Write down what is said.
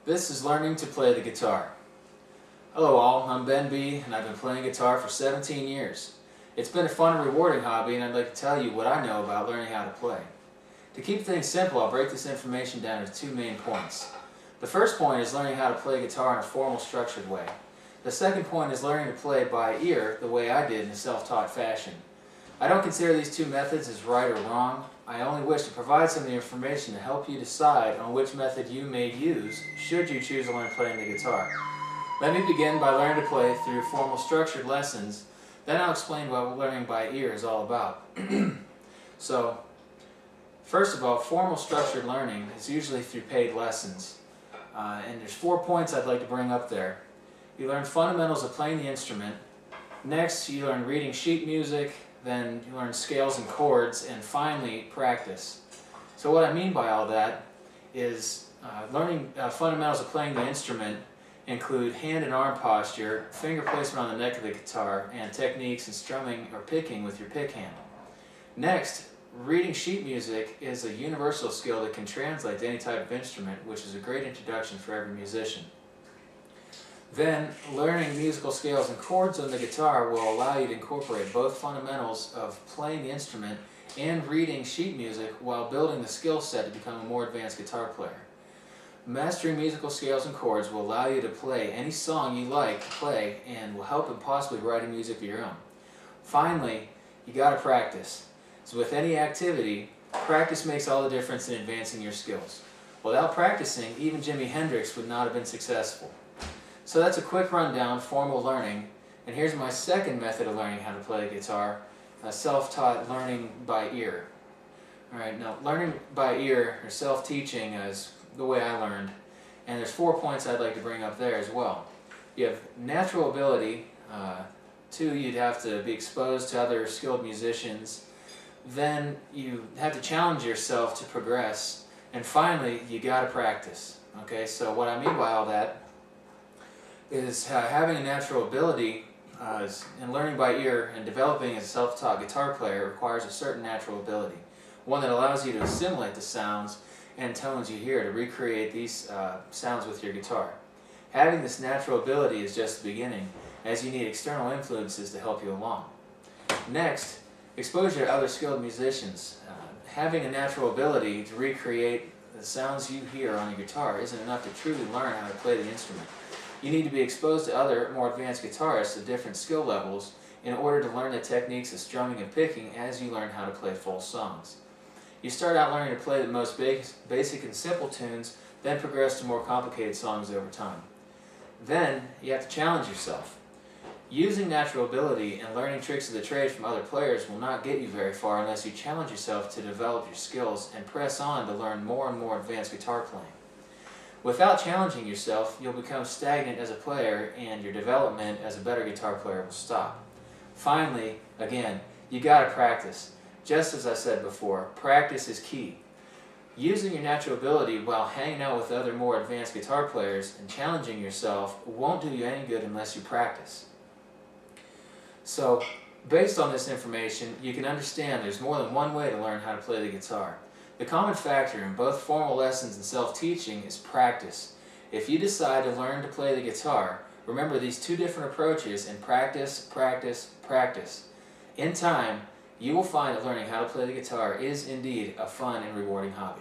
This is learning to play the guitar. Hello all, I'm Ben B and I've been playing guitar for 17 years. It's been a fun and rewarding hobby and I'd like to tell you what I know about learning how to play. To keep things simple, I'll break this information down into two main points. The first point is learning how to play guitar in a formal, structured way. The second point is learning to play by ear the way I did in a self-taught fashion. I don't consider these two methods as right or wrong. I only wish to provide some of the information to help you decide on which method you may use should you choose to learn playing the guitar. Let me begin by learning to play through formal, structured lessons. Then I'll explain what learning by ear is all about. So, first of all, formal, structured learning is usually through paid lessons. And there's 4 points I'd like to bring up there. You learn fundamentals of playing the instrument. Next, you learn reading sheet music. Then you learn scales and chords, and finally practice. So what I mean by all that is learning fundamentals of playing the instrument include hand and arm posture, finger placement on the neck of the guitar, and techniques in strumming or picking with your pick hand. Next, reading sheet music is a universal skill that can translate to any type of instrument, which is a great introduction for every musician. Then, learning musical scales and chords on the guitar will allow you to incorporate both fundamentals of playing the instrument and reading sheet music while building the skill set to become a more advanced guitar player. Mastering musical scales and chords will allow you to play any song you like to play and will help in possibly writing music of your own. Finally, you got to practice. So with any activity, practice makes all the difference in advancing your skills. Without practicing, even Jimi Hendrix would not have been successful. So that's a quick rundown, formal learning, and here's my second method of learning how to play the guitar, self-taught learning by ear. Alright, now learning by ear or self-teaching is the way I learned, and there's 4 points I'd like to bring up there as well. You have natural ability, 2, you'd have to be exposed to other skilled musicians, then you have to challenge yourself to progress, and finally you got to practice. Okay, so what I mean by all that is having a natural ability and learning by ear and developing as a self-taught guitar player requires a certain natural ability, one that allows you to assimilate the sounds and tones you hear to recreate these sounds with your guitar. Having this natural ability is just the beginning, as you need external influences to help you along. Next, exposure to other skilled musicians. Having a natural ability to recreate the sounds you hear on your guitar isn't enough to truly learn how to play the instrument. You need to be exposed to other, more advanced guitarists at different skill levels in order to learn the techniques of strumming and picking as you learn how to play full songs. You start out learning to play the most basic and simple tunes, then progress to more complicated songs over time. Then, you have to challenge yourself. Using natural ability and learning tricks of the trade from other players will not get you very far unless you challenge yourself to develop your skills and press on to learn more and more advanced guitar playing. Without challenging yourself, you'll become stagnant as a player and your development as a better guitar player will stop. Finally, again, you gotta practice. Just as I said before, practice is key. Using your natural ability while hanging out with other more advanced guitar players and challenging yourself won't do you any good unless you practice. So, based on this information, you can understand there's more than one way to learn how to play the guitar. The common factor in both formal lessons and self-teaching is practice. If you decide to learn to play the guitar, remember these two different approaches and practice, practice, practice. In time, you will find that learning how to play the guitar is indeed a fun and rewarding hobby.